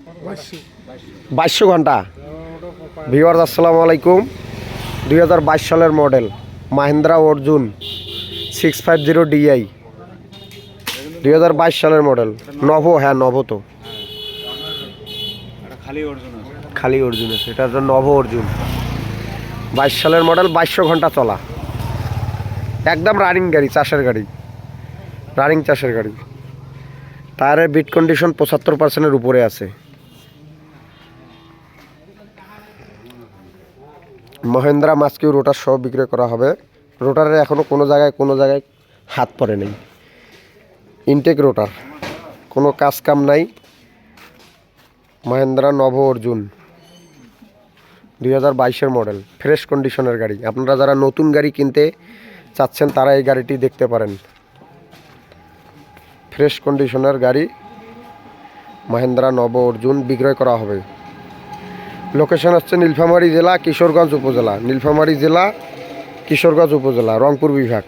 2200 ঘন্টা। ভিউয়ার্স আসসালামু আলাইকুম। 2022 সালের মডেল মাহিন্দ্রা অর্জুন 650 DI 2022 সালের মডেল। নভো, হ্যাঁ নভো তো খালি অর্জুন আছে, এটা হচ্ছে নভো অর্জুন 22 সালের মডেল। 2200 ঘন্টা চলা, একদম রানিং গাড়ি, চাষের গাড়ি, রানিং চাষের গাড়ি। টায়ারের বিট কন্ডিশন 75%-এর উপরে আছে। মহেন্দ্রা মাস্কিউ রোটার সহ বিক্রয় করা হবে। রোটারের এখনও কোনো জায়গায় হাত পড়ে নেই। ইনটেক রোটার, কোনো কাজ কাম নাই। মহেন্দ্রা নভো অর্জুন 2022-এর মডেল, ফ্রেশ কন্ডিশনের গাড়ি। আপনারা যারা নতুন গাড়ি কিনতে চাচ্ছেন তারা এই গাড়িটি দেখতে পারেন। ফ্রেশ কন্ডিশনের গাড়ি মহেন্দ্রা নভো অর্জুন বিক্রয় করা হবে। লোকেশন হচ্ছে নীলফামারী জেলা, কিশোরগঞ্জ উপজেলা। নীলফামারী জেলা, কিশোরগঞ্জ উপজেলা, রংপুর বিভাগ।